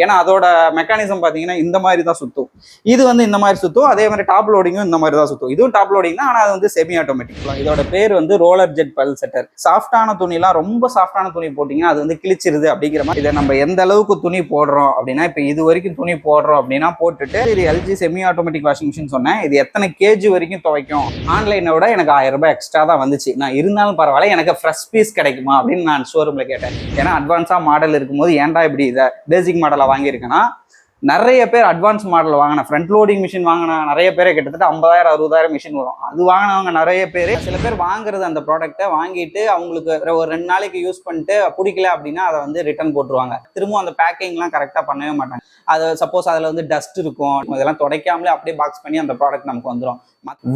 ஏன்னா அதோட மெக்கானிசம் பார்த்தீங்கன்னா இந்த மாதிரி தான் சுற்றும். இது வந்து இந்த மாதிரி சுற்றும், அதே மாதிரி டாப் லோடிங்கும் இந்த மாதிரி தான் சுற்றும். இதுவும் டாப் லோடிங் தான், ஆனால் அது வந்து செமி ஆட்டோமேட்டிக். இதோட பேர் வந்து ரோலர் ஜெட் பல்செட்டர். சாஃப்டான துணிலாம் ரொம்ப சாஃப்டான துணி போட்டிங்கன்னா அது வந்து கிழிச்சிருது அப்படிங்கிற மாதிரி. இதை நம்ம எந்த அளவுக்கு துணி போடுறோம் அப்படின்னா, இப்போ இது வரைக்கும் துணி போடுறோம் அப்படின்னா போட்டுட்டு இது LG semi automatic washing machine சொன்னேன். இது எத்தனை கேஜி வரைக்கும் துவைக்கும். ஆன்லைனை விட எனக்கு 1000 ரூபாய் எக்ஸ்ட்ரா தான் வந்துச்சு. நான் இருந்தாலும் பரவாயில்ல, எனக்கு ஃப்ரெஷ் பீஸ் கிடைக்குமா அப்படின்னு நான் ஷோரூம்ல கேட்டேன். ஏன்னா அட்வான்ஸா மாடல் இருக்கும்போது ஏன்டா இப்படி இதை பேசிக் மாடலை வாங்கியிருக்கேன்னா, நிறைய பேர் அட்வான்ஸ் மாடல் வாங்கின ஃப்ரண்ட் லோடிங் மிஷின் வாங்கின நிறைய பேரை கிட்டத்தட்ட 50,000 60,000 மிஷின் வரும். அது வாங்கினவங்க நிறைய பேர். சில பேர் வாங்குறது அந்த ப்ராடக்ட்டை வாங்கிட்டு அவங்களுக்கு ஒரு 2 நாளைக்கு யூஸ் பண்ணிட்டு பிடிக்கல அப்படின்னா அதை வந்து ரிட்டர்ன் போட்டுருவாங்க. திரும்ப அந்த பேக்கிங்லாம் கரெக்டாக பண்ணவே மாட்டாங்க. அது சப்போஸ் அதில் வந்து டஸ்ட் இருக்கும், இதெல்லாம் துடைக்காமலே அப்படியே பாக்ஸ் பண்ணி அந்த ப்ராடக்ட் நமக்கு வந்துடும்.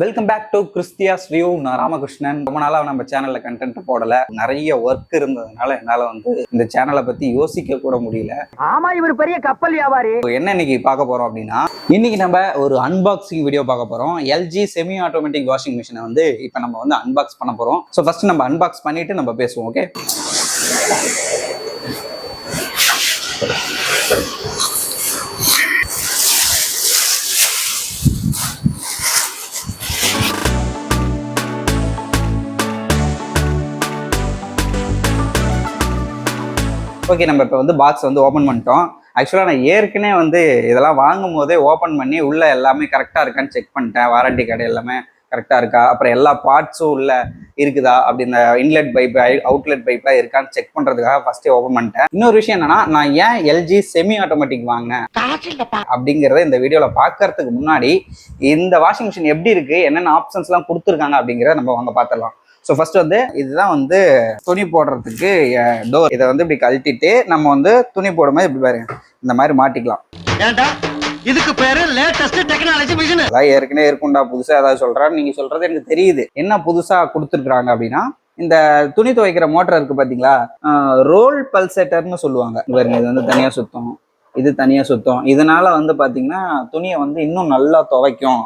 வெல்கம் பேக் டு கிறிஸ்டியாஸ் ரிவ்யூ. நான் ராமகிருஷ்ணன். ரொம்ப நாளாக நம்ம சேனல்ல கண்டென்ட் போடல. நிறைய ஒர்க் இருந்ததுனால என்னால வந்து இந்த சேனலை பத்தி யோசிக்க கூட முடியல. ஆமா, இவர் பெரிய கப்பல் வியாபாரி. என்ன இன்னைக்கு பார்க்க போறோம் அப்படின்னா, இன்னைக்கு நம்ம ஒரு அன்பாக்சிங் வீடியோ பார்க்க போறோம். எல்ஜி செமி ஆட்டோமேட்டிக் வாஷிங் மிஷினை வந்து இப்போ நம்ம வந்து அன்பாக்ஸ் பண்ண போறோம். ஸோ ஃபர்ஸ்ட் நம்ம அன்பாக்ஸ் பண்ணிட்டு நம்ம பேசுவோம். Okay, okay. நம்ம இப்போ வந்து பாக்ஸ் வந்து ஓப்பன் பண்ணிட்டோம். ஆக்சுவலாக நான் ஏற்கனவே வந்து இதெல்லாம் வாங்கும் போதே ஓப்பன் பண்ணி உள்ள எல்லாமே கரெக்டாக இருக்கான்னு செக் பண்ணிட்டேன். வாரண்டி கார்டு எல்லாமே கரெக்டாக இருக்கா, அப்புறம் எல்லா பார்ட்ஸும் உள்ள இருக்குதா, அப்படி இந்த இன்லெட் பைப் அவுட்லெட் பைப்லாம் இருக்கான்னு செக் பண்ணுறதுக்காக ஃபர்ஸ்டே ஓப்பன் பண்ணிட்டேன். இன்னொரு விஷயம் என்னன்னா, நான் ஏன் எல்ஜி செமி ஆட்டோமேட்டிக் வாங்கினேன் அப்படிங்கிறத இந்த வீடியோவில் பார்க்கறதுக்கு முன்னாடி இந்த வாஷிங் மிஷின் எப்படி இருக்கு, என்னென்ன ஆப்ஷன்ஸ்லாம் கொடுத்துருக்காங்க அப்படிங்கிறத நம்ம வாங்க பார்த்துடலாம். ஸோ ஃபர்ஸ்ட் வந்து இதுதான் வந்து துணி போடுறதுக்கு டோர். இதை வந்து இப்படி கழட்டிட்டு நம்ம வந்து துணி போடும்போது இப்படி பாருங்க இந்த மாதிரி மாட்டிக்கலாம். இதுக்கு பேரு லேட்டஸ்ட் டெக்னாலஜி மிஷின். அதான் ஏற்கனவே இருக்குண்டா, புதுசா ஏதாவது சொல்றான்னு நீங்க சொல்றது எனக்கு தெரியுது. என்ன புதுசா கொடுத்துருக்காங்க அப்படின்னா, இந்த துணி துவைக்கிற மோட்டர் இருக்கு பாத்தீங்களா, ரோல் பல்செட்டர்னு சொல்லுவாங்க. பாருங்க, இது வந்து தனியா சுத்தம், இது தனியா சுத்தம். இதனால வந்து பாத்தீங்கன்னா துணியை வந்து இன்னும் நல்லா துவைக்கும்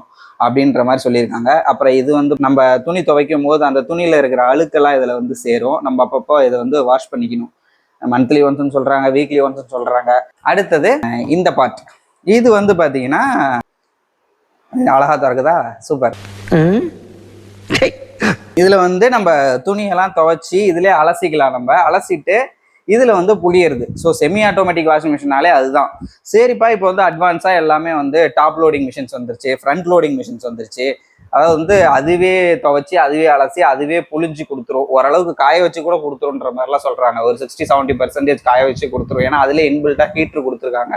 அப்படின்ற மாதிரி சொல்லியிருக்காங்க. அப்புறம் இது வந்து நம்ம துணி துவைக்கும் போது அந்த துணியில இருக்கிற அழுக்கெல்லாம் இதுல வந்து சேரும். நம்ம அப்பப்போ இதை வந்து வாஷ் பண்ணிக்கணும். மந்த்லி ஒன்ஸ்ன்னு சொல்றாங்க, வீக்லி ஒன்ஸ்ன்னு சொல்றாங்க. அடுத்தது இந்த பார்ட், இது வந்து பாத்தீங்கன்னா அழகா திறக்குதா, சூப்பர். இதுல வந்து நம்ம துணியெல்லாம் துவைச்சி இதுலயே அலசிக்கலாம். நம்ம அலசிட்டு இதுல வந்து புளியறது. ஸோ செமி ஆட்டோமேட்டிக் வாஷிங் மிஷினாலே அதுதான். சரிப்பா, இப்போ வந்து அட்வான்ஸா எல்லாமே வந்து டாப் லோடிங் மிஷின்ஸ் வந்துருச்சு, ஃப்ரண்ட் லோடிங் மிஷின்ஸ் வந்துருச்சு. அதாவது வந்து அதுவே துவைச்சி அதுவே அலசி அதுவே புளிஞ்சு கொடுத்துரும். ஓரளவுக்கு காய வச்சு கூட கொடுத்துருன்ற மாதிரிலாம் சொல்றாங்க. ஒரு 60-70% காய வச்சு கொடுத்துரும். ஏன்னா அதுல இன்பில்ட்டா ஹீட்ரு கொடுத்துருக்காங்க.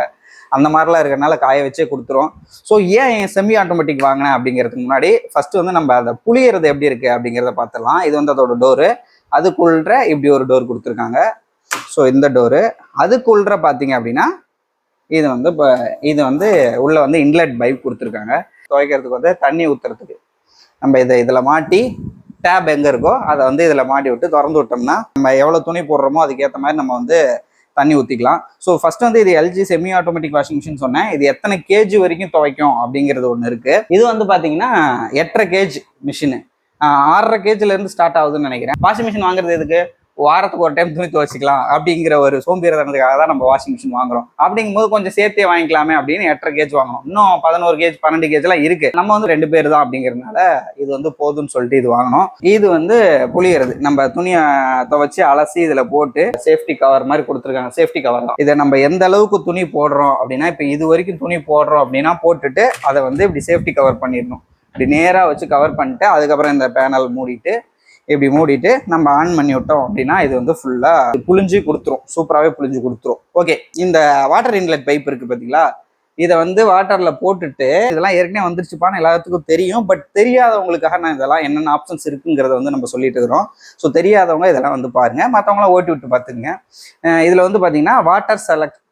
அந்த மாதிரிலாம் இருக்கிறனால காய வச்சே கொடுத்துரும். ஸோ ஏன் செமி ஆட்டோமேட்டிக் வாங்கினேன் அப்படிங்கிறதுக்கு முன்னாடி ஃபர்ஸ்ட் வந்து நம்ம அதை புளியறது எப்படி இருக்கு அப்படிங்கிறத பார்த்துடலாம். இது வந்து அதோட டோரு. அதுக்குள்ள இப்படி ஒரு டோர் கொடுத்துருக்காங்க. ஸோ இந்த டோரு. அதுக்குள்ள பார்த்தீங்க அப்படின்னா இது வந்து இப்போ இது வந்து உள்ள வந்து இன்லெட் பைப் கொடுத்துருக்காங்க. துவைக்கிறதுக்கு வந்து தண்ணி ஊற்றுறதுக்கு நம்ம இதில் மாட்டி டேப் எங்கே இருக்கோ அதை வந்து இதில் மாட்டி விட்டு திறந்து விட்டோம்னா நம்ம எவ்வளோ துணி போடுறோமோ அதுக்கேற்ற மாதிரி நம்ம வந்து தண்ணி ஊற்றிக்கலாம். ஸோ ஃபர்ஸ்ட் வந்து இது LG semi automatic washing machine சொன்னேன். இது எத்தனை கேஜி வரைக்கும் துவைக்கும் அப்படிங்கிறது ஒன்று இருக்கு. இது வந்து பார்த்தீங்கன்னா 8.5 கேஜ் மிஷினு. 6.5 கேஜில இருந்து ஸ்டார்ட் ஆகுதுன்னு நினைக்கிறேன். வாஷிங் மிஷின் வாங்குறது எதுக்கு, வாரத்துக்கு ஒரு டைம் துணி துவைச்சிக்கலாம் அப்படிங்கிற ஒரு சோம்பேறித்தனத்துக்காக தான் நம்ம வாஷிங் மிஷின் வாங்குறோம். அப்படிங்கும்போது கொஞ்சம் சேர்த்தே வாங்கிக்கலாமே அப்படின்னு 8.5 கேஜ் வாங்கணும். இன்னும் 11 கேஜ் 12 கேஜ்லாம் இருக்கு. நம்ம வந்து 2 பேர் தான் அப்படிங்கிறதுனால இது வந்து போதும்னு சொல்லிட்டு இது வாங்கணும். இது வந்து புளியறது. நம்ம துணியை துவைச்சி அலசி இதுல போட்டு சேஃப்டி கவர் மாதிரி கொடுத்துருக்காங்க. சேஃப்டி கவர் தான். இதை நம்ம எந்த அளவுக்கு துணி போடுறோம் அப்படின்னா, இப்போ இது வரைக்கும் துணி போடுறோம் அப்படின்னா போட்டுட்டு அதை வந்து இப்படி சேஃப்டி கவர் பண்ணிடணும். இப்படி நேராக வச்சு கவர் பண்ணிட்டு அதுக்கப்புறம் இந்த பேனல் மூடிட்டு இப்படி மூடிட்டு நம்ம ஆன் பண்ணி விட்டோம் அப்படின்னா இது வந்து ஃபுல்லா புளிஞ்சு கொடுத்துரும். சூப்பராகவே புளிஞ்சு கொடுத்துரும். ஓகே, இந்த வாட்டர் இன்லெட் பைப் இருக்கு பார்த்தீங்களா, இதை வந்து வாட்டர்ல போட்டுட்டு இதெல்லாம் ஏற்கனவே வந்துருச்சுப்பான்னு எல்லாத்துக்கும் தெரியும். பட் தெரியாதவங்களுக்காக நான் இதெல்லாம் என்னென்ன ஆப்ஷன்ஸ் இருக்குங்கிறத வந்து நம்ம சொல்லிட்டு இருக்கிறோம். ஸோ தெரியாதவங்க இதெல்லாம் வந்து பாருங்க, மற்றவங்களாம் ஓட்டி விட்டு பார்த்துக்குங்க. இதுல வந்து பார்த்தீங்கன்னா வாட்டர்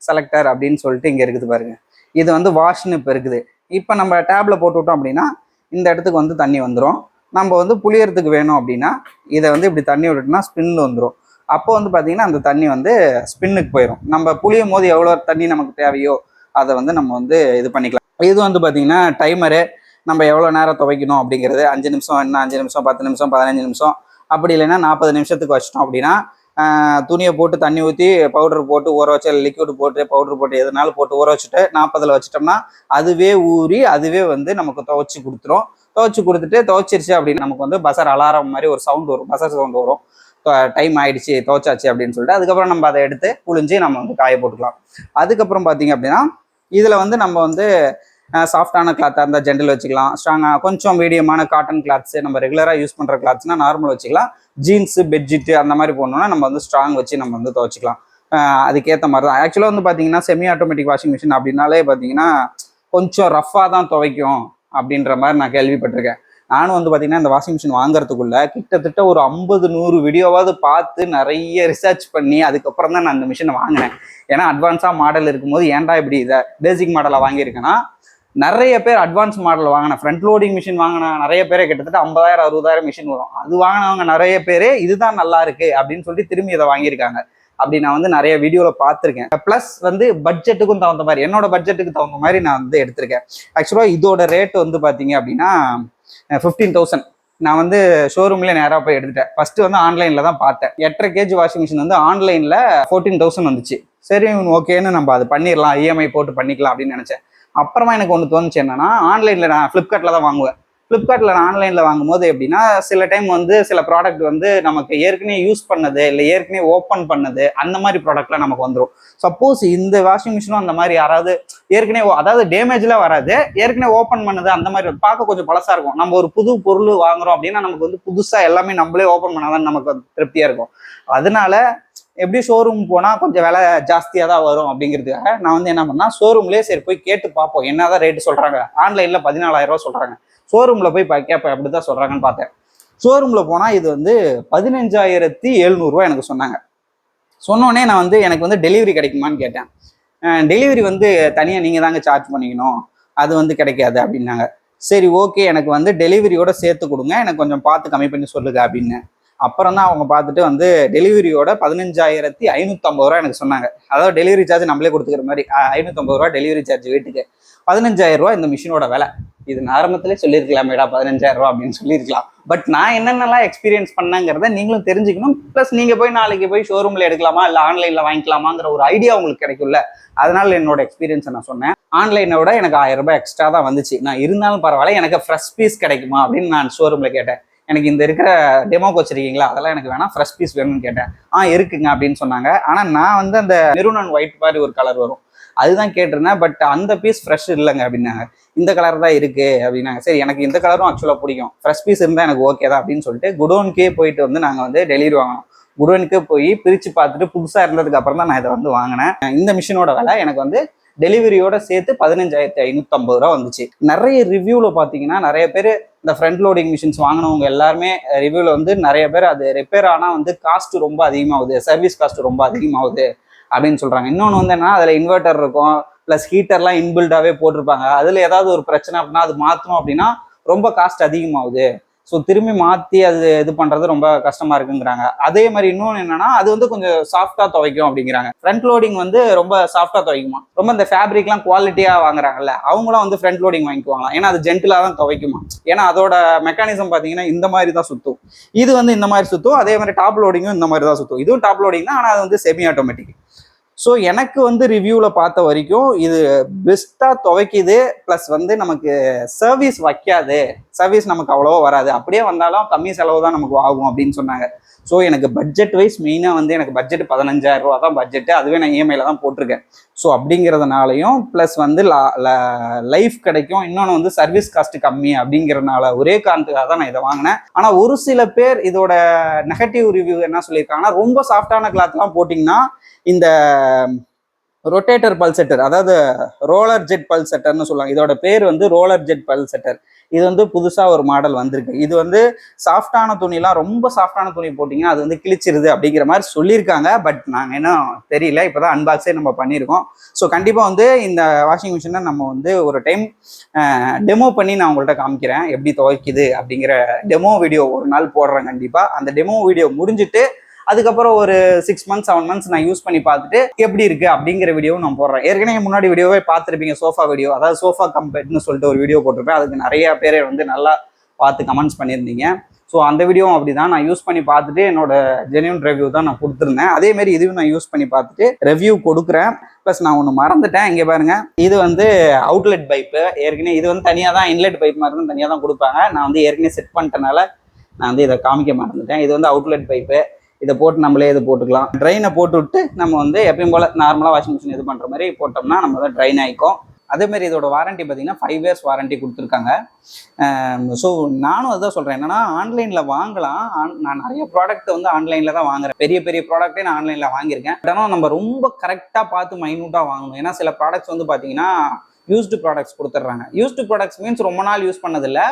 செலக்டர் அப்படின்னு சொல்லிட்டு இங்கே இருக்குது பாருங்க. இது வந்து வாஷ்னு இப்போ இருக்குது. இப்போ நம்ம டேப்ல போட்டு விட்டோம் அப்படின்னா இந்த இடத்துக்கு வந்து தண்ணி வந்துடும். நம்ம வந்து புளியறதுக்கு வேணும் அப்படின்னா இதை வந்து இப்படி தண்ணி விட்டுட்டோம்னா ஸ்பின் வந்துடும். அப்போ வந்து பார்த்தீங்கன்னா அந்த தண்ணி வந்து ஸ்பின்னுக்கு போயிடும். நம்ம புளியும் போது எவ்வளோ தண்ணி நமக்கு தேவையோ அதை வந்து நம்ம வந்து இது பண்ணிக்கலாம். இது வந்து பார்த்தீங்கன்னா டைமரு. நம்ம எவ்வளோ நேரம் துவைக்கணும் அப்படிங்கிறது 5 நிமிஷம், என்ன 5 நிமிஷம், 10 நிமிஷம், 15 நிமிஷம், அப்படி இல்லைன்னா 40 நிமிஷத்துக்கு வச்சிட்டோம் அப்படின்னா துணியை போட்டு தண்ணி ஊற்றி பவுடர் போட்டு ஊற வச்சு லிக்விட் போட்டு பவுடர் போட்டு எதுனாலும் போட்டு ஊற வச்சுட்டு 40ல் வச்சிட்டோம்னா அதுவே ஊறி அதுவே வந்து நமக்கு துவைச்சி கொடுத்துரும். துவைச்சி கொடுத்துட்டு துவைச்சிருச்சு அப்படின்னு நமக்கு வந்து பசர் அலாரம் மாதிரி ஒரு சவுண்ட் வரும், பசர் சவுண்ட் வரும். டைம் ஆயிடுச்சு துவைச்சாச்சு அப்படின்னு சொல்லிட்டு அதுக்கப்புறம் நம்ம அதை எடுத்து புழிஞ்சு நம்ம வந்து காய போட்டுக்கலாம். அதுக்கப்புறம் பார்த்தீங்க அப்படின்னா இதில் வந்து நம்ம வந்து சாஃப்டான கிளாத்தாக இருந்தால் ஜென்ரல் வச்சுக்கலாம். ஸ்ட்ராங்காக கொஞ்சம் மீடியமான காட்டன் கிளாத்ஸு நம்ம ரெகுலராக யூஸ் பண்ணுற கிளாத்ஸ்னால் நார்மல் வச்சுக்கலாம். ஜீன்ஸு பெட்ஷீட்டு அந்த மாதிரி போடணுன்னா நம்ம வந்து ஸ்ட்ராங் வச்சு நம்ம வந்து துவைச்சிக்கலாம். அதுக்கேற்ற மாதிரி தான். ஆக்சுவலாக வந்து பார்த்தீங்கன்னா செமி ஆட்டோமேட்டிக் வாஷிங் மிஷின் அப்படின்னாலே பார்த்தீங்கன்னா கொஞ்சம் ரஃப்பாக தான் துவைக்கும் அப்படின்ற மாதிரி நான் கேள்விப்பட்டிருக்கேன். நானும் வந்து பார்த்தீங்கன்னா இந்த வாஷிங் மிஷின் வாங்குறதுக்குள்ள கிட்டத்தட்ட ஒரு 50-100 வீடியோவாவது பார்த்து நிறைய ரிசர்ச் பண்ணி அதுக்கப்புறம் தான் நான் இந்த மிஷினை வாங்கினேன். ஏன்னா அட்வான்ஸாக மாடல் இருக்கும்போது ஏன்டா இப்படி இதை பேசிக் மாடலை வாங்கியிருக்கேன்னா நிறைய பேர் அட்வான்ஸ் மாடல் வாங்கினேன். ஃப்ரண்ட் லோடிங் மிஷின் வாங்கின நிறைய பேரே கிட்டத்தட்ட 50,000-60,000 மிஷின் வரும். அது வாங்கினவங்க நிறைய பேர் இதுதான் நல்லா இருக்கு அப்படின்னு சொல்லிட்டு திரும்பி இதை வாங்கியிருக்காங்க. அப்படி நான் வந்து நிறைய வீடியோவில் பார்த்துருக்கேன். ப்ளஸ் வந்து பட்ஜெட்டுக்கும் தகுந்த மாதிரி என்னோட பட்ஜெட்டுக்கு தகுந்த மாதிரி நான் வந்து எடுத்திருக்கேன். ஆக்சுவலாக இதோட ரேட் வந்து பார்த்தீங்க அப்படின்னா 15,000. நான் வந்து ஷோரூம்லேயே நேராக போய் எடுத்துட்டேன். ஃபர்ஸ்ட் வந்து ஆன்லைனில் தான் பார்த்தேன். 8.5 kg வாஷிங் மிஷின் வந்து ஆன்லைனில் 14,000 வந்துச்சு. சரி ஓகேன்னு நம்ம அது பண்ணிடலாம், இஎம்ஐ போட்டு பண்ணிக்கலாம் அப்படின்னு நினச்சேன். அப்புறமா எனக்கு ஒன்று தோணுச்சு என்னன்னா, ஆன்லைனில் நான் ஃப்ளிப்கார்ட்டில் தான் வாங்குவேன். ஃப்ளிப்கார்ட்டில் நான் ஆன்லைனில் வாங்கும்போது எப்படின்னா சில டைம் வந்து சில ப்ராடக்ட் வந்து நமக்கு ஏற்கனவே யூஸ் பண்ணது இல்லை ஏற்கனவே ஓப்பன் பண்ணது அந்த மாதிரி ப்ராடக்ட்லாம் நமக்கு வந்துடும். சப்போஸ் இந்த வாஷிங் மிஷினும் அந்த மாதிரி யாராவது ஏற்கனவே அதாவது டேமேஜ்லாம் வராது, ஏற்கனவே ஓப்பன் பண்ணது அந்த மாதிரி பார்க்க கொஞ்சம் பழசாக இருக்கும். நம்ம ஒரு புது பொருள் வாங்குறோம் அப்படின்னா நமக்கு வந்து புதுசாக எல்லாமே நம்மளே ஓப்பன் பண்ணாதான் நமக்கு திருப்தியாக இருக்கும். அதனால எப்படி ஷோரூம் போனால் கொஞ்சம் விலை ஜாஸ்தியாக தான் வரும் அப்படிங்கிறதுக்காக நான் வந்து என்ன பண்ணால் ஷோரூம்லேயே சரி போய் கேட்டு பார்ப்போம் என்னதான் ரேட்டு சொல்கிறாங்க. ஆன்லைனில் 14,000 ரூபா சொல்கிறாங்க, ஷோரூமில் போய் கேட்பேன் எப்படி தான் சொல்கிறாங்கன்னு பார்த்தேன். ஷோரூமில் போனால் இது வந்து 15,700 ரூபா எனக்கு சொன்னாங்க. சொன்னோடனே நான் வந்து எனக்கு வந்து டெலிவரி கிடைக்குமான்னு கேட்டேன். டெலிவரி வந்து தனியாக நீங்கள் தாங்க சார்ஜ் பண்ணிக்கணும், அது வந்து கிடைக்காது அப்படின்னாங்க. சரி ஓகே, எனக்கு வந்து டெலிவரியோட சேர்த்து கொடுங்க, எனக்கு கொஞ்சம் பார்த்து கம்மி பண்ணி சொல்லுங்க அப்படின்னு. அப்புறம் தான் அவங்க பார்த்துட்டு வந்து டெலிவரியோட 15,550 ரூபா எனக்கு சொன்னாங்க. அதாவது டெலிவரி சார்ஜ் நம்மளே கொடுத்துக்கிற மாதிரி 550 ரூபா டெலிவரி சார்ஜ் வீட்டுக்கு. 15,000 ரூபா இந்த மிஷினோட விலை. இது ஆரம்பத்திலே சொல்லியிருக்கலாமேடா 15,000 ரூபா அப்படின்னு சொல்லியிருக்கலாம். பட் நான் என்னென்னலாம் எக்ஸ்பீரியன்ஸ் பண்ணேங்கிறத நீங்களும் தெரிஞ்சுக்கணும். ப்ளஸ் நீங்கள் போய் நாளைக்கு போய் ஷோரூமில் எடுக்கலாமா இல்லை ஆன்லைனில் வாங்கிக்கலாமாங்கிற ஒரு ஐடியா உங்களுக்கு கிடைக்கும்ல. அதனால என்னோட எக்ஸ்பீரியன்ஸை நான் சொன்னேன். ஆன்லைனோட எனக்கு 1000 ரூபாய் எக்ஸ்ட்ரா தான் வந்துச்சு. நான் இருந்தாலும் பரவாயில்ல, எனக்கு ஃப்ரெஷ் பீஸ் கிடைக்குமா அப்படின்னு நான் ஷோரூமில் கேட்டேன். எனக்கு இந்த இருக்கிற டெமோக்கு வச்சிருக்கீங்களா அதெல்லாம் எனக்கு வேணாம், ஃப்ரெஷ் பீஸ் வேணும்னு கேட்டேன். இருக்குங்க அப்படின்னு சொன்னாங்க. ஆனால் நான் வந்து அந்த மெரூன் அண்ட் ஒயிட் மாதிரி ஒரு கலர் வரும் அதுதான் கேட்டிருந்தேன். பட் அந்த பீஸ் ஃப்ரெஷ் இல்லைங்க அப்படின்னாங்க. இந்த கலர் தான் இருக்கு அப்படின்னாங்க. சரி எனக்கு இந்த கலரும் ஆக்சுவலாக பிடிக்கும், ஃப்ரெஷ் பீஸ் இருந்தால் எனக்கு ஓகே தான் அப்படின்னு சொல்லிட்டு குடோனுக்கே போயிட்டு வந்து நாங்கள் வந்து டெலிவரி வாங்கினோம். குடோனுக்கே போய் பிரித்து பார்த்துட்டு புதுசாக இருந்ததுக்கு அப்புறம் தான் நான் இதை வந்து வாங்கினேன். இந்த மிஷினோட விலை எனக்கு வந்து டெலிவரியோட சேர்த்து 15,550 ரூபா வந்துச்சு. நிறைய ரிவ்யூவில் பார்த்தீங்கன்னா நிறைய பேர் இந்த ஃப்ரண்ட் லோடிங் மிஷின்ஸ் வாங்கினவங்க எல்லாருமே ரிவ்யூவில் வந்து நிறைய பேர் அது ரிப்பேர் ஆனால் வந்து காஸ்ட் ரொம்ப அதிகமாகுது, சர்வீஸ் காஸ்ட் ரொம்ப அதிகமாகுது அப்படின்னு சொல்கிறாங்க. இன்னொன்று வந்து என்ன, அதில் இன்வெர்டர் இருக்கும், ப்ளஸ் ஹீட்டர்லாம் இன்பில்டாகவே போட்டிருப்பாங்க. அதில் ஏதாவது ஒரு பிரச்சனை அப்படின்னா அது மாற்றணும் அப்படின்னா ரொம்ப காஸ்ட் அதிகமாகுது. ஸோ திரும்பி மாற்றி அது இது பண்ணுறது ரொம்ப கஷ்டமாக இருக்குங்கிறாங்க. அதே மாதிரி இன்னொன்று என்னன்னா, அது வந்து கொஞ்சம் சாஃப்டாக துவைக்கும் அப்படிங்கிறாங்க. ஃப்ரண்ட் லோடிங் வந்து ரொம்ப சாஃப்டாக துவைக்குமா, ரொம்ப இந்த ஃபேப்ரிக்லாம் குவாலிட்டியாக வாங்குறாங்கல்ல அவங்களும் வந்து ஃப்ரண்ட் லோடிங் வாங்கிக்குவாங்களாம். ஏன்னா அது ஜென்டிலாக தான் துவைக்குமா. ஏன்னா அதோட மெக்கானிசம் பார்த்தீங்கன்னா இந்த மாதிரி தான் சுற்றும், இது வந்து இந்த மாதிரி சுற்றும். அதே மாதிரி டாப் லோடிங்கும் இந்த மாதிரி தான் சுற்றும். இதுவும் டாப் லோடிங் தான், ஆனால் அது வந்து செமி ஆட்டோமேட்டிக். ஸோ எனக்கு வந்து ரிவ்யூவில் பார்த்த வரைக்கும் இது பெஸ்ட்டாக துவைக்குது. ப்ளஸ் வந்து நமக்கு சர்வீஸ் வைக்காது, சர்வீஸ் நமக்கு அவ்வளோவா வராது, அப்படியே வந்தாலும் கம்மி செலவு தான் நமக்கு ஆகும் அப்படின்னு சொன்னாங்க. ஸோ எனக்கு பட்ஜெட் வைஸ் மெயினாக வந்து எனக்கு பட்ஜெட் 15,000 ரூபா தான் பட்ஜெட்டு. அதுவே நான் இஎம்ஐயில் தான் போட்டிருக்கேன். ஸோ அப்படிங்கிறதுனாலையும் ப்ளஸ் வந்து லைஃப் கிடைக்கும், இன்னொன்று வந்து சர்வீஸ் காஸ்ட்டு கம்மி அப்படிங்கிறதுனால ஒரே காரணத்துக்காக தான் நான் இதை வாங்கினேன். ஆனால் ஒரு சில பேர் இதோட நெகட்டிவ் ரிவ்யூ என்ன சொல்லியிருக்காங்கன்னா, ரொம்ப சாஃப்டான கிளாத்லாம் போட்டிங்கன்னா இந்த ரொட்டேட்டர் பல்செட்டர், அதாவது ரோலர் ஜெட் பல்செட்டர்னு சொல்லுவாங்க. இதோட பேர் வந்து ரோலர் ஜெட் பல்செட்டர். இது வந்து புதுசாக ஒரு மாடல் வந்திருக்கு. இது வந்து சாஃப்டான துணிலாம், ரொம்ப சாஃப்டான துணி போட்டிங்கன்னா அது வந்து கிழிச்சிருது அப்படிங்கிற மாதிரி சொல்லியிருக்காங்க. பட் நாங்கள் இன்னும் தெரியல, இப்போ தான் அன்பாக்ஸே நம்ம பண்ணியிருக்கோம். ஸோ கண்டிப்பாக வந்து இந்த வாஷிங் மிஷினை நம்ம வந்து ஒரு டைம் டெமோ பண்ணி நான் உங்கள்கிட்ட காமிக்கிறேன் எப்படி துவைக்குது அப்படிங்கிற டெமோ வீடியோ ஒரு நாள் போடுறேன் கண்டிப்பாக. அந்த டெமோ வீடியோ முடிஞ்சுட்டு அதுக்கப்புறம் ஒரு 6 months 7 months நான் யூஸ் பண்ணி பார்த்துட்டு எப்படி இருக்கு அப்படிங்கிற வீடியோவும் நான் போடுறேன். ஏற்கனவே முன்னாடி வீடியோவே பார்த்துருப்பீங்க, சோஃபா வீடியோ, அதாவது சோஃபா கம்பெட்னு சொல்லிட்டு ஒரு வீடியோ போட்டிருப்பேன். அதுக்கு நிறைய பேர் வந்து நல்லா பார்த்து கமெண்ட்ஸ் பண்ணியிருந்தீங்க. ஸோ அந்த வீடியோவும் அப்படி தான் நான் யூஸ் பண்ணி பார்த்துட்டு என்னோட ஜென்யூன் ரிவ்யூ தான் நான் கொடுத்துருந்தேன். அதேமாரி இதுவும் நான் யூஸ் பண்ணி பார்த்துட்டு ரிவ்யூ கொடுக்குறேன். ப்ளஸ் நான் ஒன்று மறந்துட்டேன், இங்கே பாருங்க, இது வந்து அவுட்லெட் பைப்பு. ஏற்கனவே இது வந்து தனியாக தான் இன்லெட் பைப் மாதிரி தான் தனியாக தான் கொடுப்பாங்க. நான் வந்து ஏற்கனவே செட் பண்ணிட்டனால நான் வந்து இதை காமிக்க மறந்துட்டேன். இது வந்து அவுட்லெட் பைப்பு. இதை போட்டு நம்மளே இது போட்டுக்கலாம். ட்ரைனை போட்டு விட்டு நம்ம வந்து எப்பயும் போல் நார்மலாக வாஷிங் மிஷின் இது பண்ணுற மாதிரி போட்டோம்னா நம்ம தான் ட்ரைன் ஆகிக்கும். அதேமாரி இதோட வாரண்ட்டி பார்த்தீங்கன்னா 5 years வாரண்ட்டி கொடுத்துருக்காங்க. ஸோ நானும் அதுதான் சொல்கிறேன், என்னன்னா ஆன்லைனில் வாங்கலாம். நான் நிறைய ப்ராடக்ட் வந்து ஆன்லைனில் தான் வாங்குறேன். பெரிய பெரிய ப்ராடக்ட்டே நான் ஆன்லைனில் வாங்கியிருக்கேன். ஆனால் நம்ம ரொம்ப கரெக்டாக பார்த்து மைன்யூட்டாக வாங்கணும். ஏன்னா சில ப்ராடக்ட்ஸ் வந்து பார்த்தீங்கன்னா யூஸ்டு ப்ராடக்ட்ஸ் கொடுத்துட்றாங்க. யூஸ்டு ப்ராடக்ட்ஸ் மீன்ஸ் ரொம்ப நாள் யூஸ் பண்ணதில்லை.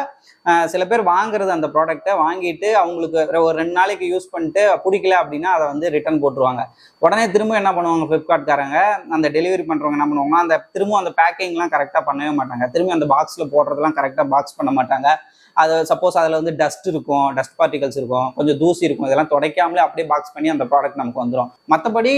சில பேர் வாங்குறது அந்த ப்ராடக்ட்டை வாங்கிட்டு அவங்களுக்கு ஒரு 2 நாளைக்கு யூஸ் பண்ணிட்டு பிடிக்கல அப்படின்னா அதை வந்து ரிட்டர்ன் போட்டுருவாங்க. உடனே திரும்ப என்ன பண்ணுவாங்க ஃப்ளிப்கார்ட்காரங்க, அந்த டெலிவரி பண்ணுறவங்க என்ன பண்ணுவாங்கன்னா அந்த திரும்ப அந்த பேக்கிங்லாம் கரெக்டாக பண்ணவே மாட்டாங்க. திரும்பி அந்த பாக்ஸில் போடுறதுலாம் கரெக்டாக பாக்ஸ் பண்ண மாட்டாங்க. அது சப்போஸ் அதில் வந்து டஸ்ட் இருக்கும், டஸ்ட் பார்ட்டிகல்ஸ் இருக்கும், கொஞ்சம் தூசி இருக்கும். இதெல்லாம் துடைக்காமலே அப்படியே பாக்ஸ் பண்ணி அந்த ப்ராடக்ட் நமக்கு வந்துடும். மற்றபடி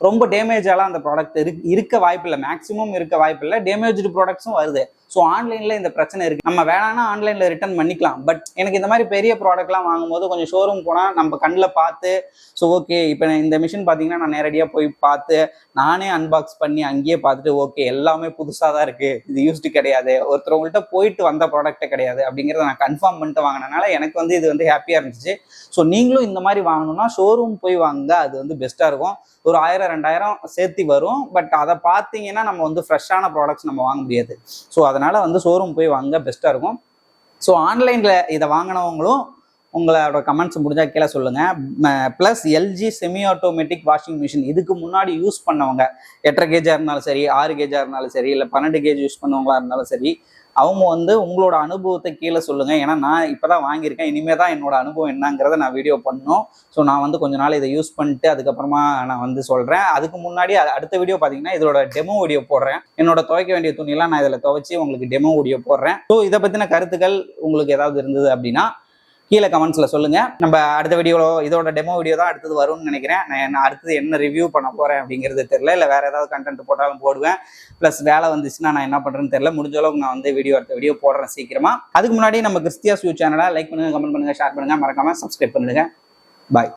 ரொம்ப டேமேஜாலாம் அந்த ப்ராடக்ட் இருக்க வாய்ப்பில்லை. மேக்ஸிமம் இருக்க வாய்ப்பில்லை. டேமேஜ்டு ப்ராடக்ட்ஸும் வருது. ஸோ ஆன்லைனில் இந்த பிரச்சனை இருக்குது. நம்ம வேணான்னா ஆன்லைனில் ரிட்டர்ன் பண்ணிக்கலாம். பட் எனக்கு இந்த மாதிரி பெரிய ப்ராடக்ட்லாம் வாங்கும்போது கொஞ்சம் ஷோரூம் போனால் நம்ம கண்ணில் பார்த்து, ஸோ ஓகே இப்போ இந்த மிஷின் பார்த்தீங்கன்னா நான் நேரடியாக போய் பார்த்து நானே அன்பாக்ஸ் பண்ணி அங்கேயே பார்த்துட்டு ஓகே எல்லாமே புதுசாக தான் இருக்குது, இது யூஸ்டு கிடையாது, ஒருத்தவங்கள்ட்ட போயிட்டு வந்த ப்ராடக்ட்டே கிடையாது அப்படிங்கிறத நான் கன்ஃபார்ம் பண்ணிட்டு வாங்கினனால எனக்கு வந்து இது வந்து ஹாப்பியாக இருந்துச்சு. ஸோ நீங்களும் இந்த மாதிரி வாங்கணும்னா ஷோரூம் போய் வாங்க, அது வந்து பெஸ்ட்டாக இருக்கும். ஒரு 1000-2000 சேர்த்து வரும். பட் அதை பார்த்தீங்கன்னா நம்ம வந்து ஃப்ரெஷ்ஷான ப்ராடக்ட்ஸ் நம்ம வாங்க முடியாது. ஸோ அதனால் வந்து ஷோரூம் போய் வாங்க பெஸ்ட்டாக இருக்கும். ஸோ ஆன்லைனில் இதை வாங்கினவங்களும் உங்களோட கமெண்ட்ஸ் முடிஞ்சால் கீழே சொல்லுங்கள். Plus LG semi automatic washing machine இதுக்கு முன்னாடி யூஸ் பண்ணவங்க, 8.5 கேஜாக இருந்தாலும் சரி, 6 கேஜாக இருந்தாலும் சரி, இல்லை 12 கேஜ் யூஸ் பண்ணவங்களா இருந்தாலும் சரி, அவங்க வந்து உங்களோட அனுபவத்தை கீழே சொல்லுங்கள். ஏன்னா நான் இப்போ தான் வாங்கியிருக்கேன், இனிமேல் தான் என்னோட அனுபவம் என்னங்கிறத நான் வீடியோ பண்ணணும். ஸோ நான் வந்து கொஞ்ச நாள் இதை யூஸ் பண்ணிட்டு அதுக்கப்புறமா நான் வந்து சொல்கிறேன். அதுக்கு முன்னாடி அடுத்த வீடியோ பார்த்தீங்கன்னா இதோட டெமோ வீடியோ போடுறேன். என்னோட துவைக்க வேண்டிய துணியெல்லாம் நான் இதில் துவைச்சி உங்களுக்கு டெமோ வீடியோ போடுறேன். ஸோ இதை பற்றின கருத்துக்கள் உங்களுக்கு ஏதாவது இருந்தது அப்படின்னா கீழே கமெண்ட்ஸில் சொல்லுங்கள். நம்ம அடுத்த வீடியோவில் இதோட டெமோ வீடியோ தான் அடுத்தது வரும்னு நினைக்கிறேன். நான் அடுத்தது என்ன ரிவ்யூ பண்ண போகிறேன் அப்படிங்கிறது தெரியல, இல்லை வேறு ஏதாவது கண்டென்ட் போட்டாலும் போடுவேன். ப்ளஸ் வேலை வந்துச்சுன்னா நான் என்ன பண்ணுறேன்னு தெரியல. முடிஞ்ச அளவுக்கு நான் வந்து அடுத்த வீடியோ போடுறேன் சீக்கிரமாக. அதுக்கு முன்னாடி நம்ம கிறிஸ்டியாஸ் யூ சேனலை லைக் பண்ணுங்கள், கமெண்ட் பண்ணுங்கள், ஷேர் பண்ணுங்கள், மறக்காமல் சப்ஸ்கிரைப் பண்ணுங்கள். பாய்.